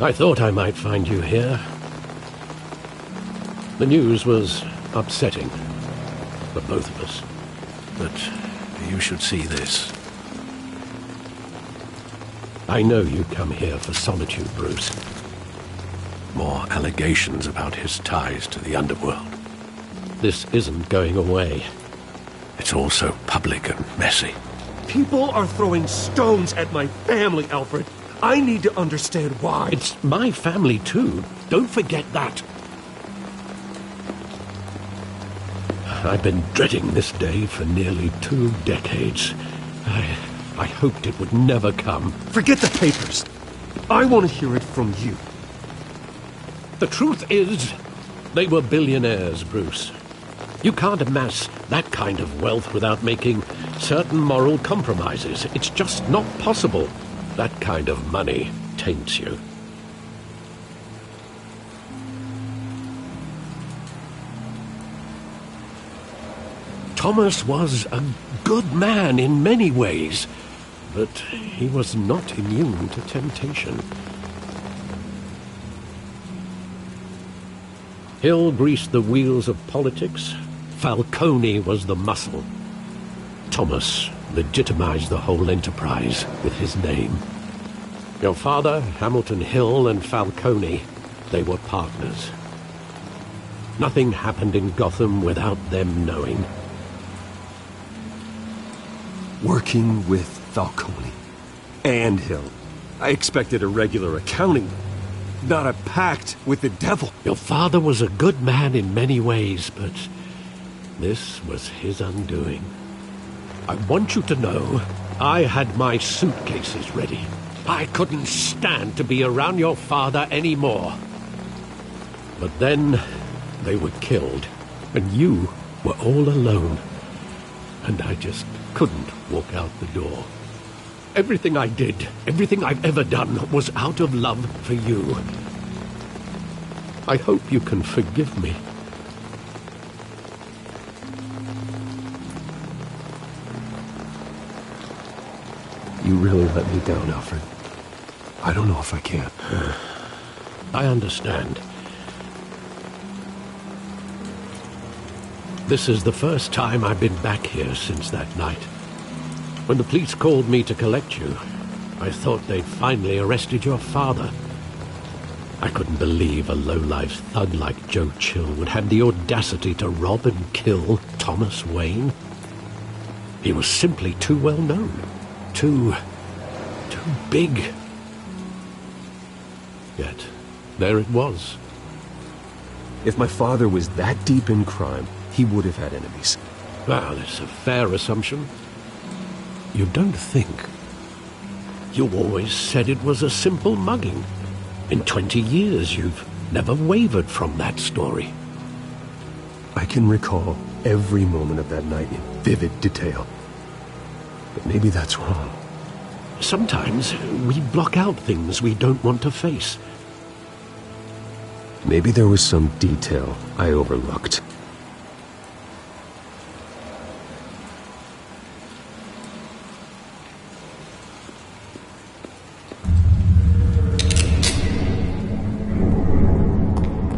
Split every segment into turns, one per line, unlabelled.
I thought I might find you here. The news was upsetting for both of us. But you should see this. I know you come here for solitude, Bruce. More allegations about his ties to the underworld. This isn't going away. It's all so public and messy.
People are throwing stones at my family, Alfred. I need to understand why.
It's my family, too. Don't forget that. I've been dreading this day for nearly 2 decades. I hoped it would never come.
Forget the papers. I want to hear it from you.
The truth is, they were billionaires, Bruce. You can't amass that kind of wealth without making certain moral compromises. It's just not possible. That kind of money taints you. Thomas was a good man in many ways, but he was not immune to temptation. Hill greased the wheels of politics. Falcone was the muscle. Thomas legitimized the whole enterprise with his name. Your father, Hamilton Hill, and Falcone, they were partners. Nothing happened in Gotham without them knowing.
Working with Falcone and Hill. I expected a regular accounting, not a pact with the devil.
Your father was a good man in many ways, but this was his undoing. I want you to know, I had my suitcases ready. I couldn't stand to be around your father anymore. But then they were killed, and you were all alone. And I just couldn't walk out the door. Everything I did, everything I've ever done, was out of love for you. I hope you can forgive me.
You really let me down, Alfred. I don't know if I can.
I understand. This is the first time I've been back here since that night. When the police called me to collect you, I thought they'd finally arrested your father. I couldn't believe a low-life thug like Joe Chill would have the audacity to rob and kill Thomas Wayne. He was simply too well known. Too big. Yet, there it was.
If my father was that deep in crime, he would have had enemies.
Well, it's a fair assumption. You don't think. You always said it was a simple mugging. In 20 years, you've never wavered from that story.
I can recall every moment of that night in vivid detail. But maybe that's wrong.
Sometimes we block out things we don't want to face.
Maybe there was some detail I overlooked.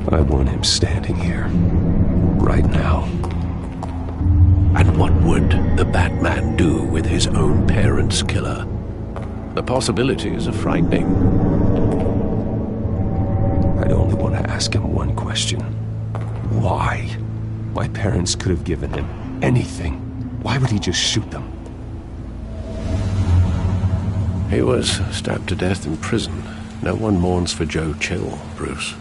I want him standing here, right now.
And what would the Batman do with his own parents' killer? The possibilities are frightening.
I'd only want to ask him one question. Why? My parents could have given him anything. Why would he just shoot them?
He was stabbed to death in prison. No one mourns for Joe Chill, Bruce.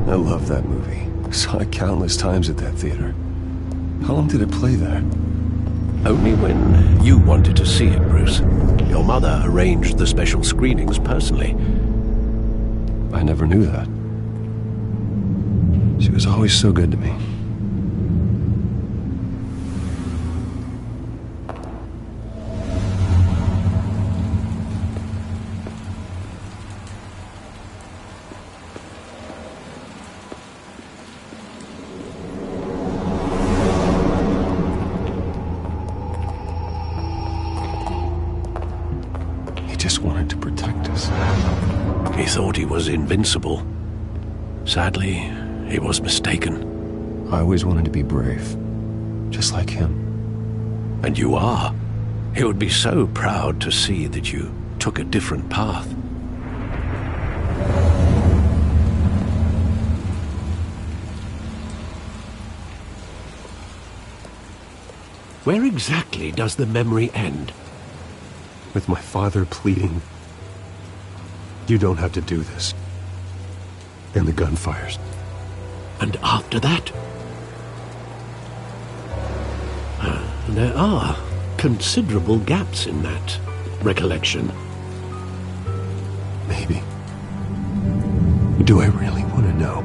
I love that movie. Saw it countless times at that theater. How long did it play there?
Only when you wanted to see it, Bruce. Your mother arranged the special screenings personally.
I never knew that. She was always so good to me. just wanted to protect us.
He thought he was invincible. Sadly, he was mistaken.
I always wanted to be brave, just like him.
And you are. He would be so proud to see that you took a different path. Where exactly does the memory end?
With my father pleading, "You don't have to do this." And the gunfires.
And after that? There are considerable gaps in that recollection.
Maybe. Do I really want to know?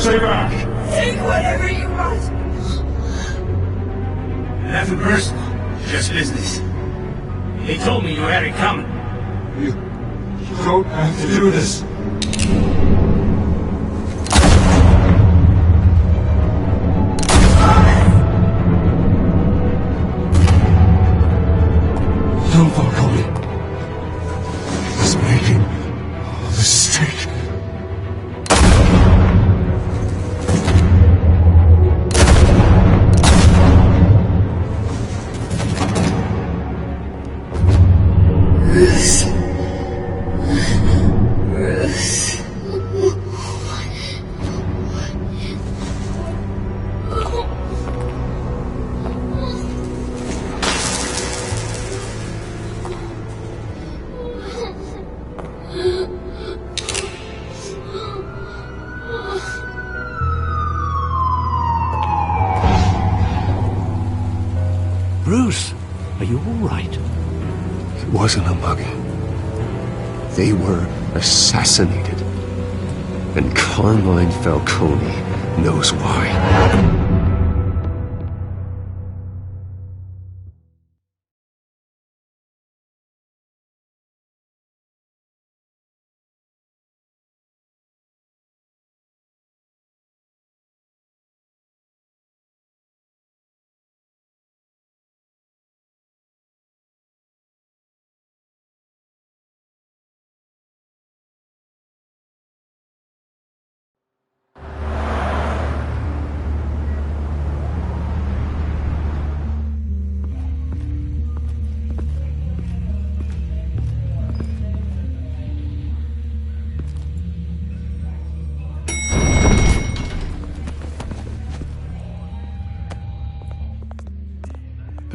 Stay back!
Take whatever you want!
Nothing personal, just business. He told me you had it coming. You don't have to do this. Don't follow me. He's making a mistake.
Bruce, are you all right?
It wasn't a mugging. They were assassinated. And Carmine Falcone knows why.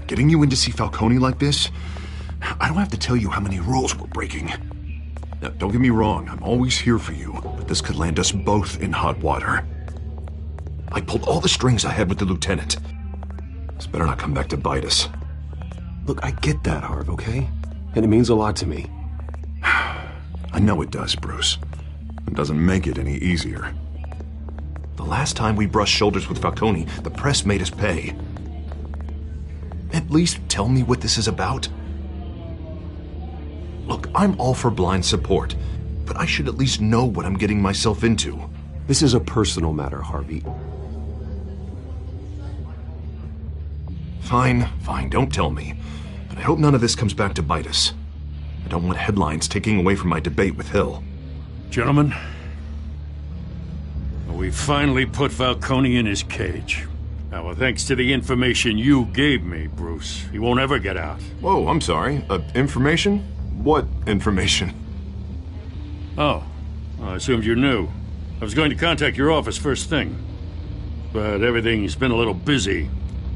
Getting you in to see Falcone like this, I don't have to tell you how many rules we're breaking. Now, don't get me wrong, I'm always here for you, but this could land us both in hot water. I pulled all the strings I had with the lieutenant. This better not come back to bite us.
Look, I get that, Harv, okay? And it means a lot to me.
I know it does, Bruce. It doesn't make it any easier. The last time we brushed shoulders with Falcone, the press made us pay. At least tell me what this is about. Look, I'm all for blind support, but I should at least know what I'm getting myself into.
This is a personal matter, Harvey.
Fine, don't tell me. But I hope none of this comes back to bite us. I don't want headlines taking away from my debate with Hill.
Gentlemen, we finally put Falcone in his cage. Now, thanks to the information you gave me, Bruce, he won't ever get out.
Whoa, I'm sorry. Information? What information?
Oh, I assumed you knew. I was going to contact your office first thing. But everything's been a little busy.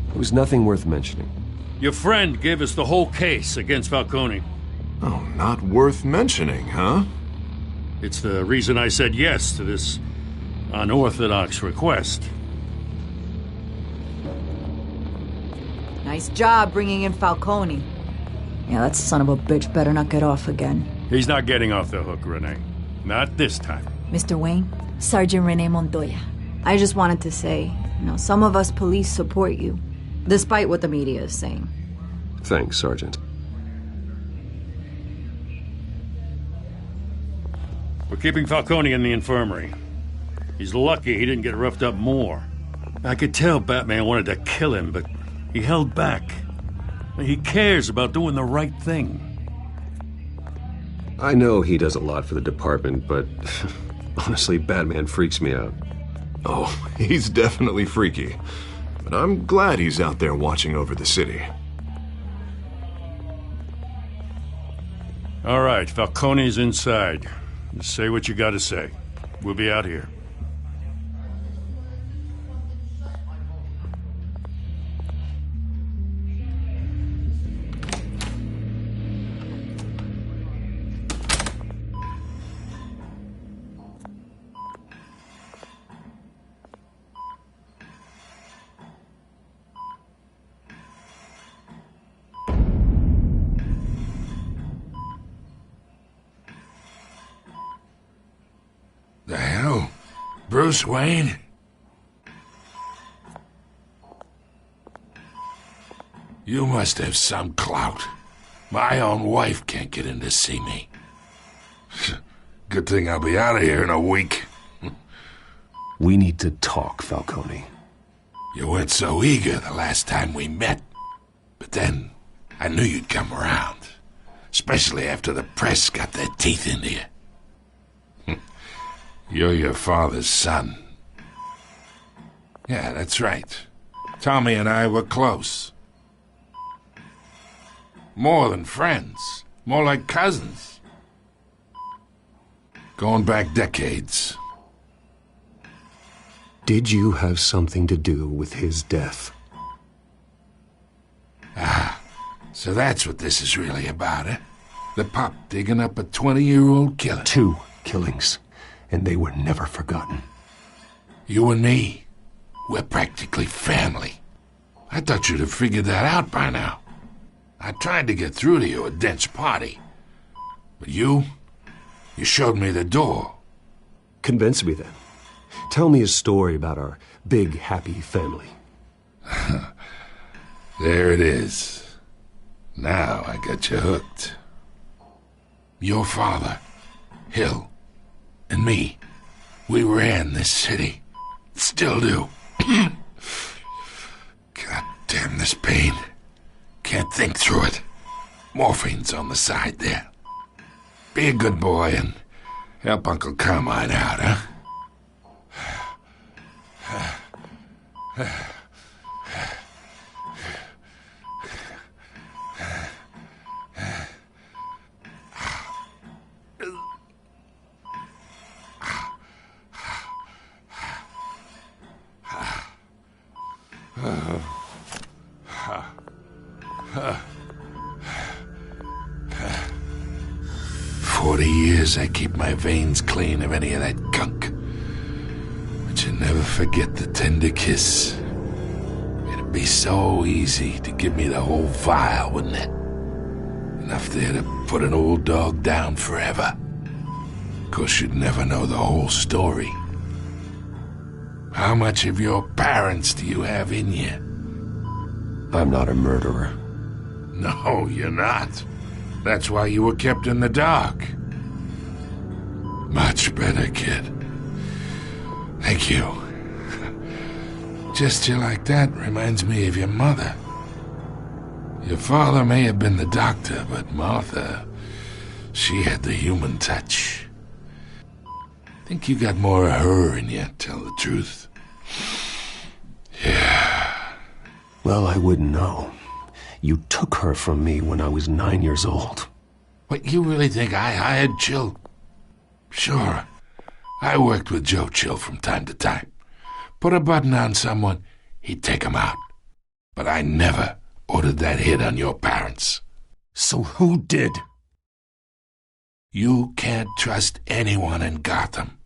It was nothing worth mentioning.
Your friend gave us the whole case against Falcone.
Oh, not worth mentioning, huh?
It's the reason I said yes to this unorthodox request.
Nice job bringing in Falcone. Yeah, that son of a bitch better not get off again.
He's not getting off the hook, Renee. Not this time.
Mr. Wayne, Sergeant Renee Montoya. I just wanted to say, some of us police support you, despite what the media is saying.
Thanks, Sergeant.
We're keeping Falcone in the infirmary. He's lucky he didn't get roughed up more. I could tell Batman wanted to kill him, but he held back. He cares about doing the right thing.
I know he does a lot for the department, but honestly, Batman freaks me out.
Oh, he's definitely freaky. But I'm glad he's out there watching over the city.
All right, Falcone's inside. Just say what you gotta say. We'll be out here.
The hell? Bruce Wayne? You must have some clout. My own wife can't get in to see me. Good thing I'll be out of here in a week.
We need to talk, Falcone.
You weren't so eager the last time we met. But then, I knew you'd come around. Especially after the press got their teeth into you. You're your father's son. Yeah, that's right. Tommy and I were close. More than friends. More like cousins. Going back decades.
Did you have something to do with his death?
Ah, so that's what this is really about, eh? The pup digging up a 20-year-old killer.
2 killings. And they were never forgotten.
You and me, we're practically family. I thought you'd have figured that out by now. I tried to get through to you at Dent's party. But you showed me the door.
Convince me then. Tell me a story about our big, happy family.
There it is. Now I got you hooked. Your father, Hill, and me, we ran this city. Still do. God damn this pain. Can't think through it. Morphine's on the side there. Be a good boy and help Uncle Carmine out, huh? I keep my veins clean of any of that gunk. But you never forget the tender kiss. It'd be so easy to give me the whole vial, wouldn't it? Enough there to put an old dog down forever. Of course, you'd never know the whole story. How much of your parents do you have in you?
I'm not a murderer.
No, you're not. That's why you were kept in the dark. Much better, kid. Thank you. Gesture like that reminds me of your mother. Your father may have been the doctor, but Martha, she had the human touch. Think you got more of her in you, tell the truth. Yeah.
Well, I wouldn't know. You took her from me when I was 9 years old.
What, you really think I hired Chill? Sure. I worked with Joe Chill from time to time. Put a button on someone, he'd take him out. But I never ordered that hit on your parents.
So who did?
You can't trust anyone in Gotham.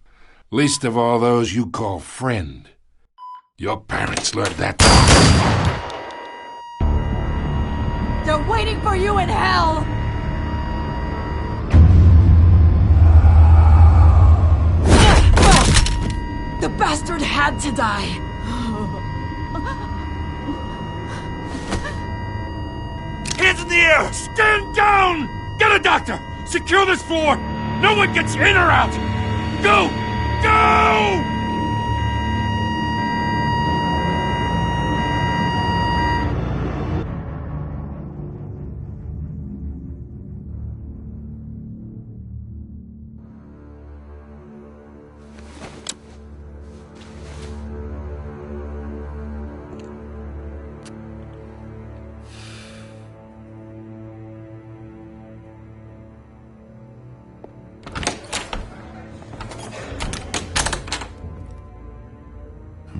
Least of all those you call friend. Your parents learned that.
They're waiting for you in hell! The bastard had to die!
Hands in the air! Stand down! Get a doctor! Secure this floor! No one gets in or out! Go! Go!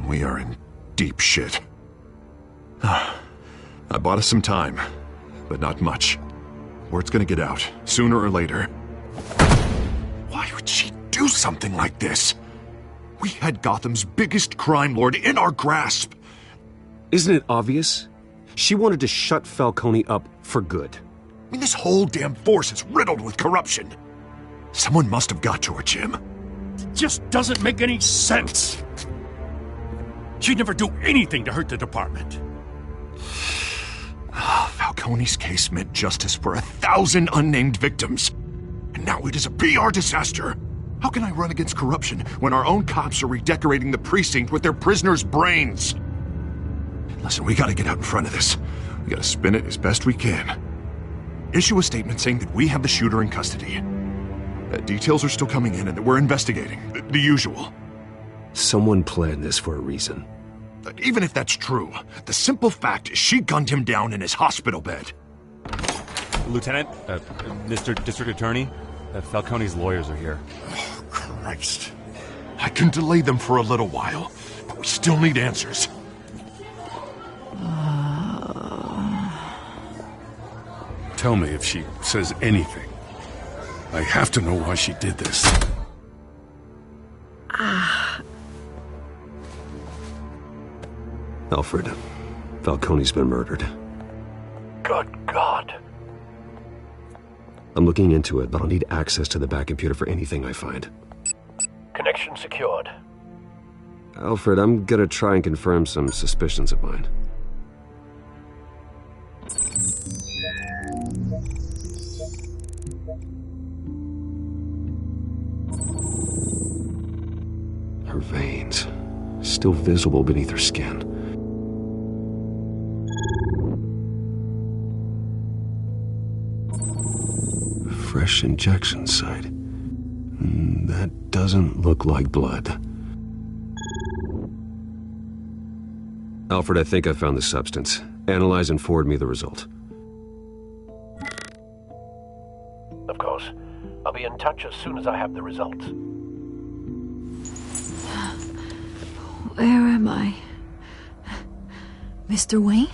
We are in deep shit. I bought us some time, but not much. Word's gonna get out, sooner or later. Why would she do something like this? We had Gotham's biggest crime lord in our grasp.
Isn't it obvious? She wanted to shut Falcone up for good.
I mean, this whole damn force is riddled with corruption. Someone must have got to her, Jim.
It just doesn't make any sense. She'd never do anything to hurt the department.
Falcone's case meant justice for 1,000 unnamed victims. And now it is a PR disaster. How can I run against corruption when our own cops are redecorating the precinct with their prisoners' brains? Listen, we gotta get out in front of this. We gotta spin it as best we can. Issue a statement saying that we have the shooter in custody. Details are still coming in and that we're investigating. The usual.
Someone planned this for a reason.
Even if that's true, the simple fact is she gunned him down in his hospital bed.
Lieutenant, Mr. District Attorney, Falcone's lawyers are here.
Oh, Christ. I can delay them for a little while, but we still need answers.
Tell me if she says anything. I have to know why she did this.
Alfred, Falcone's been murdered.
Good God.
I'm looking into it, but I'll need access to the back computer for anything I find.
Connection secured.
Alfred, I'm gonna try and confirm some suspicions of mine. Her veins, still visible beneath her skin. Fresh injection site. That doesn't look like blood. Alfred, I think I found the substance. Analyze and forward me the result.
Of course. I'll be in touch as soon as I have the results.
Where am I? Mr. Wayne?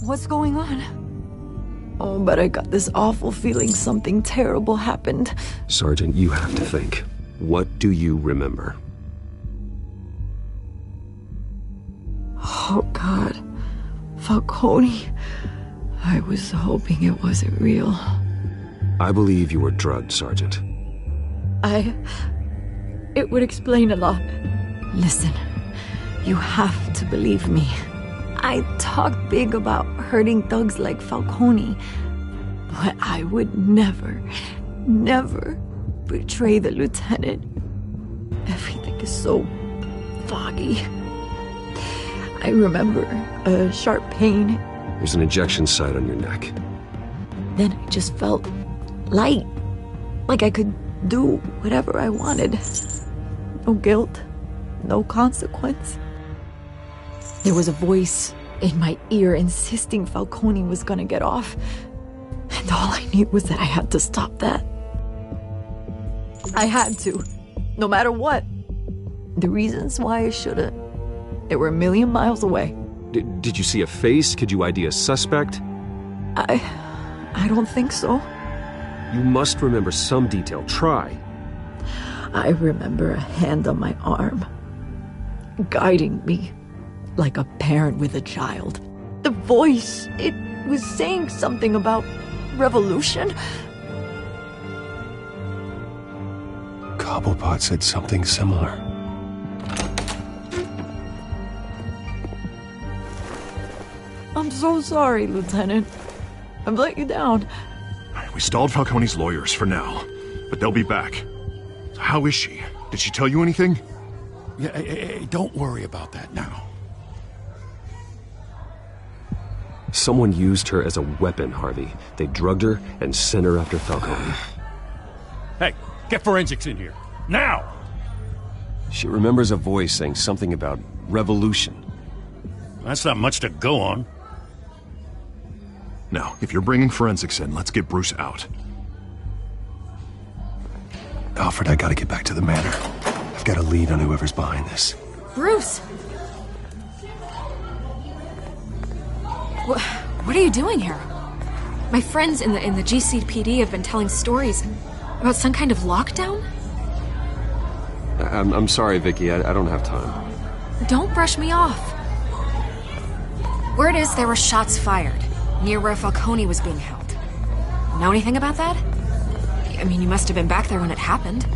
What's going on? Oh, but I got this awful feeling something terrible happened.
Sergeant, you have to think. What do you remember?
Oh, God. Falcone. I was hoping it wasn't real.
I believe you were drugged, Sergeant.
It would explain a lot. Listen, you have to believe me. I talked big about hurting thugs like Falcone, but I would never betray the lieutenant. Everything is so foggy. I remember a sharp pain.
There's an injection site on your neck.
Then I just felt light, like I could do whatever I wanted. No guilt, no consequence. There was a voice in my ear insisting Falcone was gonna get off. And all I knew was that I had to stop that. I had to, no matter what. The reasons why I shouldn't, they were a million miles away.
Did you see a face? Could you ID a suspect?
I don't think so.
You must remember some detail. Try.
I remember a hand on my arm, guiding me like a parent with a child. The voice, it was saying something about revolution.
Cobblepot said something similar.
I'm so sorry, Lieutenant. I've let you down.
We stalled Falcone's lawyers for now, but they'll be back. So how is she? Did she tell you anything?
Yeah, hey, don't worry about that now.
Someone used her as a weapon, Harvey. They drugged her and sent her after Falcone.
Hey, get forensics in here. Now!
She remembers a voice saying something about revolution.
That's not much to go on.
Now, if you're bringing forensics in, let's get Bruce out.
Alfred, I gotta get back to the manor. I've got a lead on whoever's behind this.
Bruce! What are you doing here? My friends in the GCPD have been telling stories about some kind of lockdown?
I'm sorry, Vicky. I don't have time.
Don't brush me off. Word is there were shots fired near where Falcone was being held. Know anything about that? I mean, you must have been back there when it happened.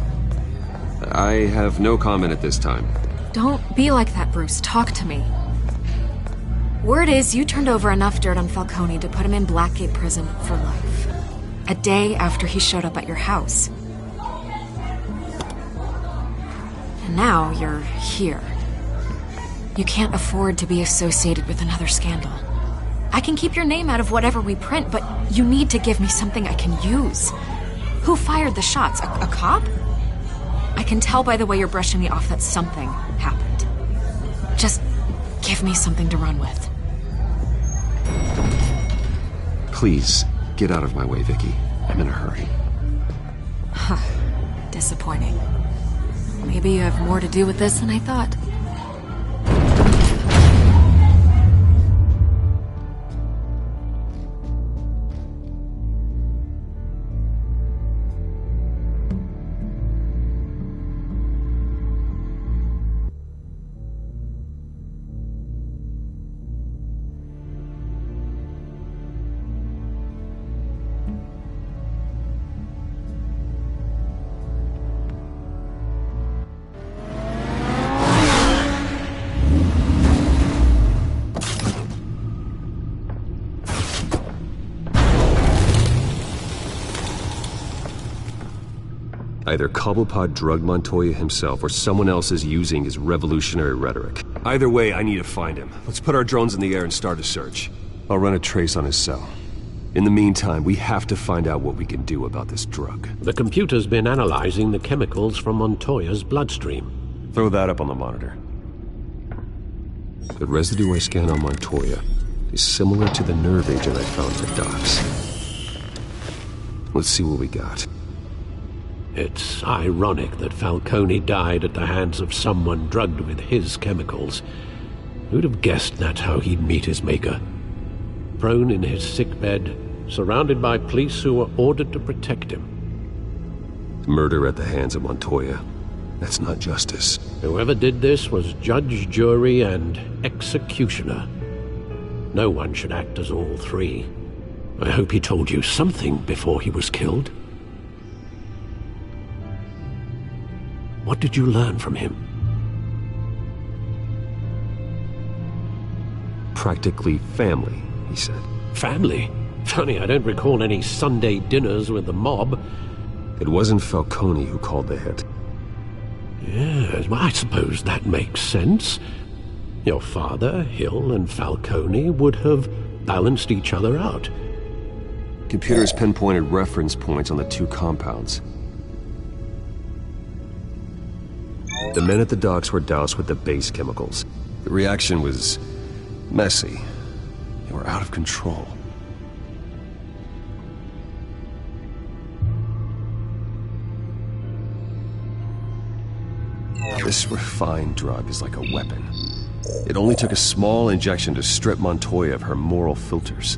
I have no comment at this time.
Don't be like that, Bruce. Talk to me. Word is you turned over enough dirt on Falcone to put him in Blackgate Prison for life. A day after he showed up at your house. And now you're here. You can't afford to be associated with another scandal. I can keep your name out of whatever we print, but you need to give me something I can use. Who fired the shots? A cop? I can tell by the way you're brushing me off that something happened. Just give me something to run with.
Please, get out of my way, Vicky. I'm in a hurry.
Disappointing. Maybe you have more to do with this than I thought.
Either Cobblepot drugged Montoya himself or someone else is using his revolutionary rhetoric. Either way, I need to find him. Let's put our drones in the air and start a search. I'll run a trace on his cell. In the meantime, we have to find out what we can do about this drug.
The computer's been analyzing the chemicals from Montoya's bloodstream.
Throw that up on the monitor. The residue I scanned on Montoya is similar to the nerve agent I found at the docks. Let's see what we got.
It's ironic that Falcone died at the hands of someone drugged with his chemicals. Who'd have guessed that's how he'd meet his maker? Prone in his sickbed, surrounded by police who were ordered to protect him.
Murder at the hands of Montoya. That's not justice.
Whoever did this was judge, jury, and executioner. No one should act as all three. I hope he told you something before he was killed. What did you learn from him?
Practically family, he said.
Family? Funny, I don't recall any Sunday dinners with the mob.
It wasn't Falcone who called the hit.
Yes, well, I suppose that makes sense. Your father, Hill, and Falcone would have balanced each other out.
Computers pinpointed reference points on the two compounds. The men at the docks were doused with the base chemicals. The reaction was messy. They were out of control. This refined drug is like a weapon. It only took a small injection to strip Montoya of her moral filters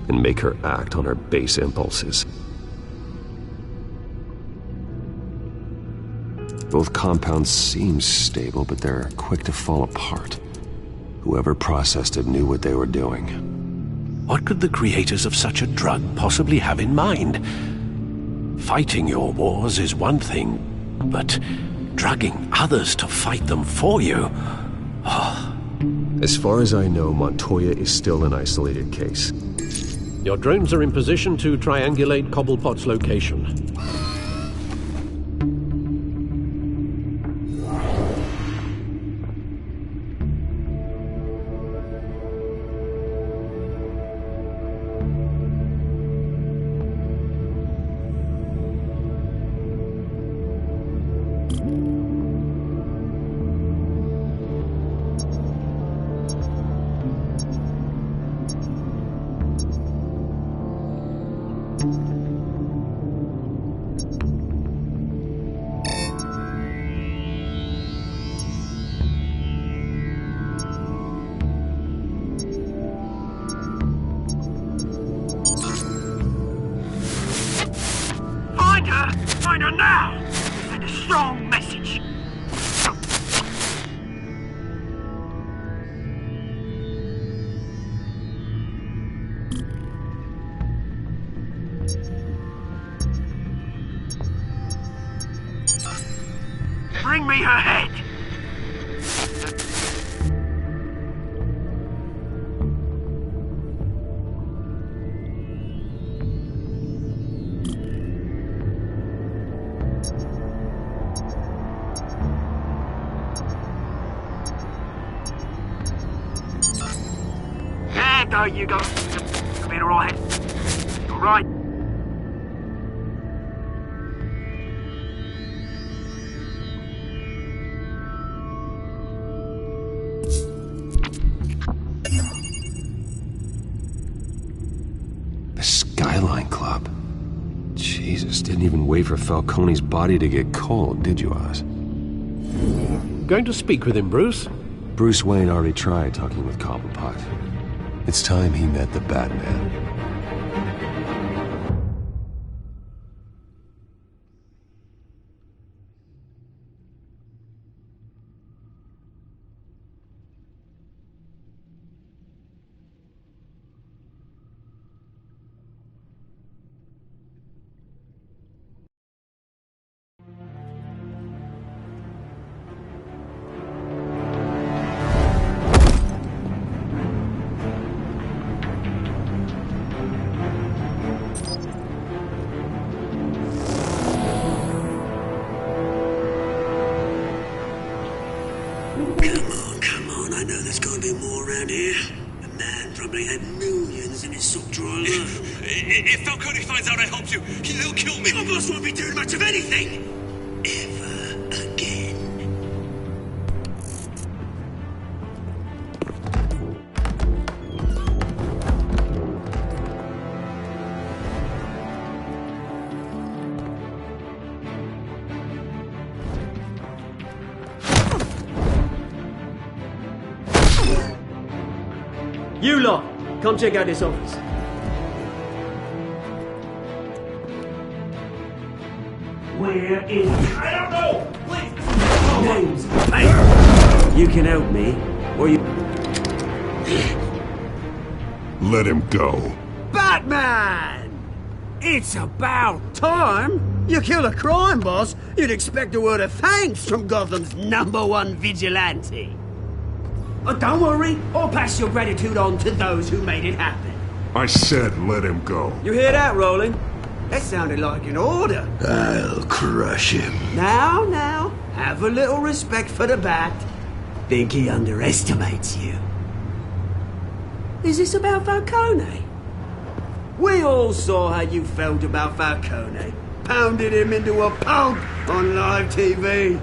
and make her act on her base impulses. Both compounds seem stable, but they're quick to fall apart. Whoever processed it knew what they were doing.
What could the creators of such a drug possibly have in mind? Fighting your wars is one thing. but drugging others to fight them for you...
As far as I know, Montoya is still an isolated case.
Your drones are in position to triangulate Cobblepot's location. Find her now! Send a strong message! Bring me her head! There you go. I'll be alright. Alright.
The Skyline Club. Jesus, didn't even wait for Falcone's body to get cold, did you, Oz?
Going to speak with him, Bruce?
Bruce Wayne already tried talking with Cobblepot. It's time he met the Batman.
Come on, I know there's gonna be more around here. The man probably had millions in his sock drawer alone.
If Falcone finds out I helped you, he'll kill me.
Your boss won't be doing much of anything! Ever again.
You lot, come check out this office.
Where is...
I don't know! Please!
Names. Hey!
You can help me, or you...
Let him go.
Batman! It's about time! You kill a crime boss, you'd expect a word of thanks from Gotham's #1 vigilante. Oh, don't worry, I'll pass your gratitude on to those who made it happen.
I said let him go.
You hear that, Roland? That sounded like an order.
I'll crush him.
Now, have a little respect for the Bat. Think he underestimates you. Is this about Falcone? We all saw how you felt about Falcone. Pounded him into a pulp on live TV.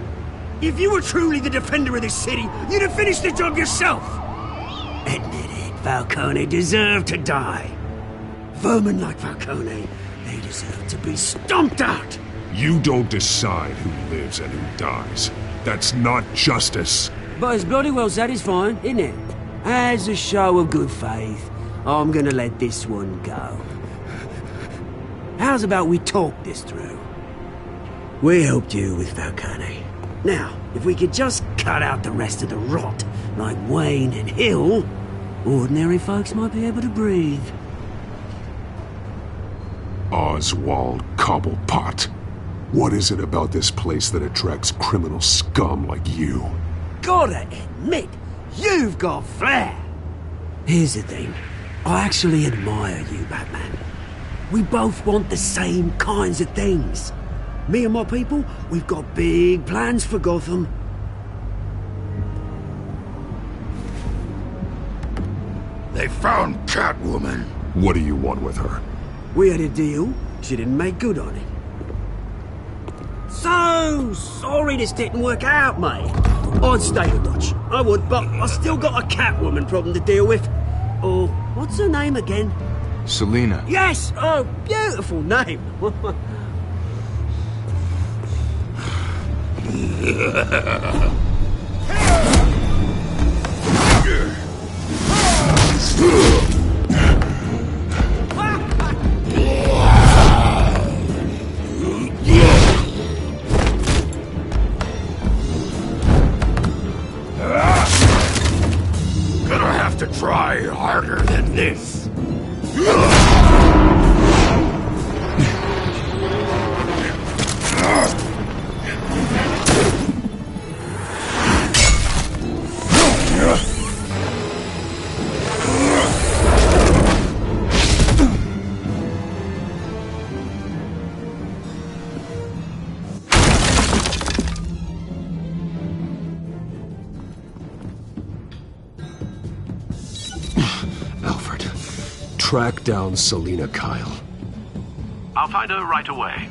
If you were truly the defender of this city, you'd have finished the job yourself. Admit it, Falcone deserved to die. Vermin like Falcone, they deserve to be stomped out.
You don't decide who lives and who dies. That's not justice.
But it's bloody well satisfying, isn't it? As a show of good faith, I'm gonna let this one go. How's about we talk this through? We helped you with Falcone. Now, if we could just cut out the rest of the rot, like Wayne and Hill, ordinary folks might be able to breathe.
Oswald Cobblepot. What is it about this place that attracts criminal scum like you?
Gotta admit, you've got flair. Here's the thing. I actually admire you, Batman. We both want the same kinds of things. Me and my people, we've got big plans for Gotham.
They found Catwoman.
What do you want with her?
We had a deal. She didn't make good on it. So sorry this didn't work out, mate. I'd stay a Dutch. I would, but I still got a Catwoman problem to deal with. Oh, what's her name again?
Selina.
Yes! Oh, beautiful name.
Gonna have to try harder than this.
Alfred, track down Selina Kyle.
I'll find her right away.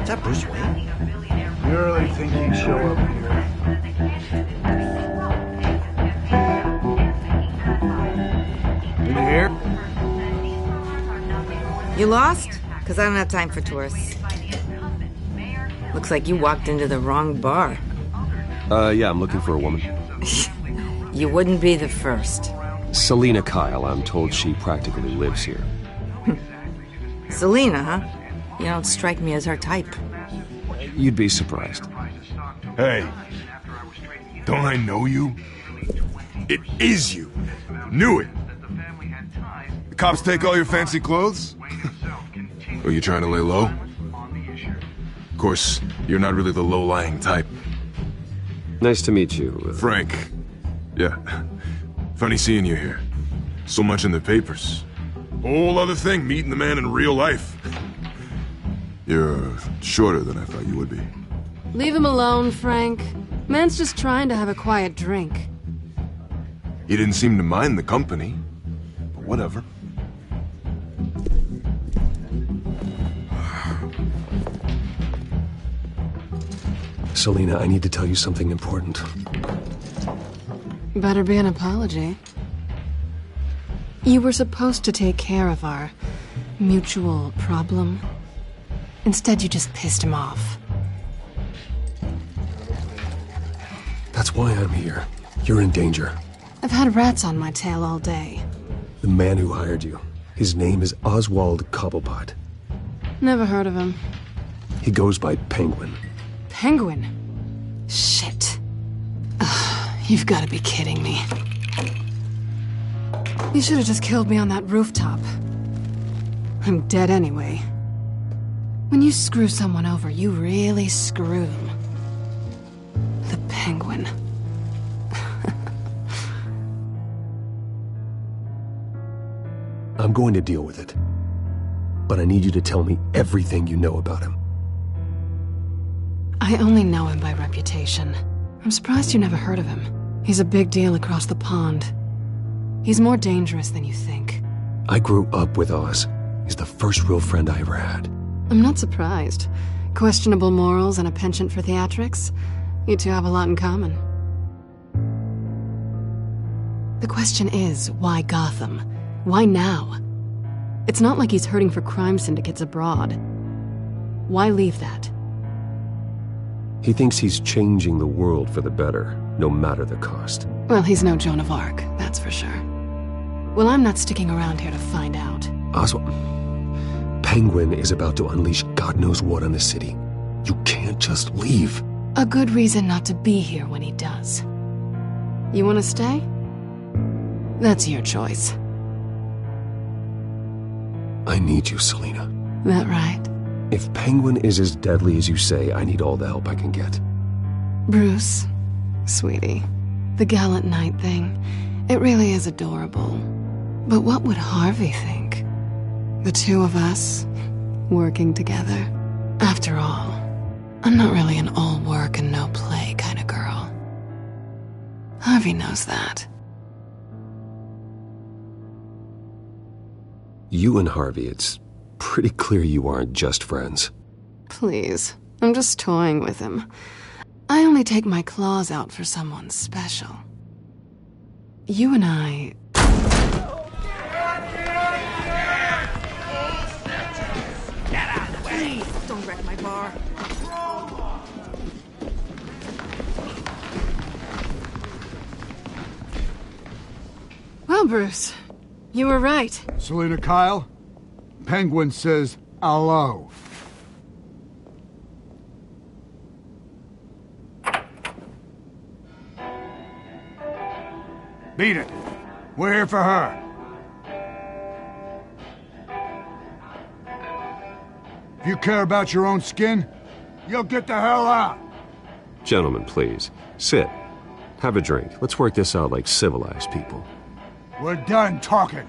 Is that Bruce Wayne? You really think he'd show up here? You here?
You lost? Because I don't have time for tourists. Looks like you walked into the wrong bar.
Yeah, I'm looking for a woman.
You wouldn't be the first.
Selina Kyle, I'm told she practically lives here.
Selina, huh? You don't strike me as her type.
You'd be surprised.
Hey, don't I know you? It is you. Knew it. The cops take all your fancy clothes? Are you trying to lay low? Of course, you're not really the low-lying type.
Nice to meet you.
Frank. Yeah. Funny seeing you here. So much in the papers. Whole other thing, meeting the man in real life. You're shorter than I thought you would be.
Leave him alone, Frank. Man's just trying to have a quiet drink.
He didn't seem to mind the company. But whatever.
Selina, I need to tell you something important.
Better be an apology. You were supposed to take care of our mutual problem. Instead, you just pissed him off.
That's why I'm here. You're in danger.
I've had rats on my tail all day.
The man who hired you, his name is Oswald Cobblepot.
Never heard of him.
He goes by Penguin.
Penguin? Shit. Ugh, You've got to be kidding me. You should have just killed me on that rooftop. I'm dead anyway. When you screw someone over, you really screw them. The Penguin.
I'm going to deal with it. But I need you to tell me everything you know about him.
I only know him by reputation. I'm surprised you never heard of him. He's a big deal across the pond. He's more dangerous than you think.
I grew up with Oz. He's the first real friend I ever had.
I'm not surprised. Questionable morals and a penchant for theatrics. You two have a lot in common. The question is, why Gotham? Why now? It's not like he's hurting for crime syndicates abroad. Why leave that?
He thinks he's changing the world for the better, no matter the cost.
Well, he's no Joan of Arc, that's for sure. Well, I'm not sticking around here to find out.
Oswald, Penguin is about to unleash God knows what on the city. You can't just leave.
A good reason not to be here when he does. You want to stay? That's your choice.
I need you, Selina.
That right?
If Penguin is as deadly as you say, I need all the help I can get.
Bruce, sweetie, the gallant knight thing, it really is adorable. But what would Harvey think? The two of us, working together. After all, I'm not really an all work and no play kind of girl. Harvey knows that.
You and Harvey, it's pretty clear you aren't just friends.
Please, I'm just toying with him. I only take my claws out for someone special. You and I...
Get out of the way! Please, don't wreck my bar.
Well, Bruce, you were right.
Selina Kyle, Penguin says hello. Beat it. We're here for her. If you care about your own skin, you'll get the hell out.
Gentlemen, please. Sit. Have a drink. Let's work this out like civilized people.
We're done talking.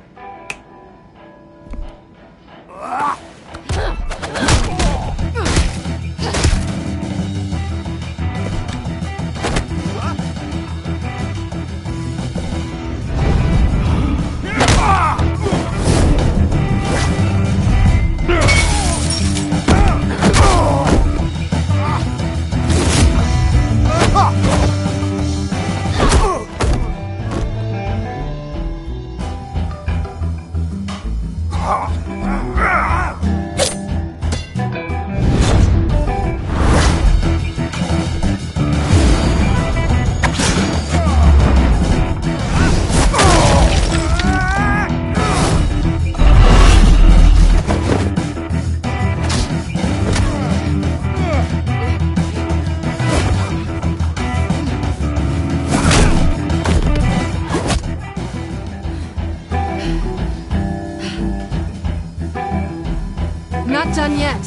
Not done yet.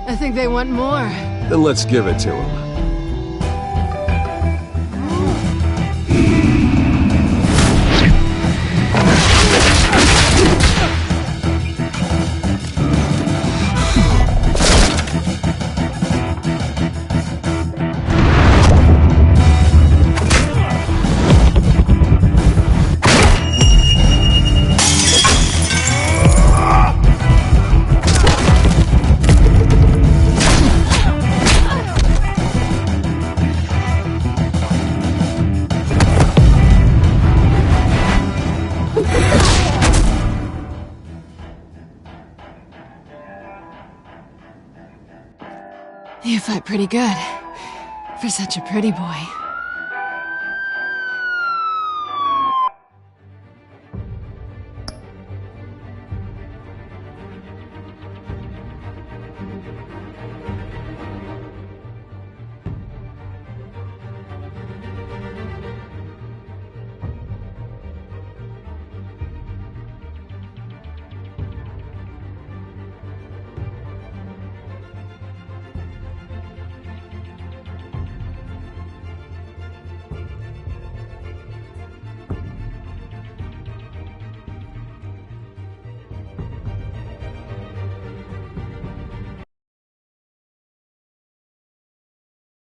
I think they want more.
Then let's give it to him.
You fight pretty good. For such a pretty boy.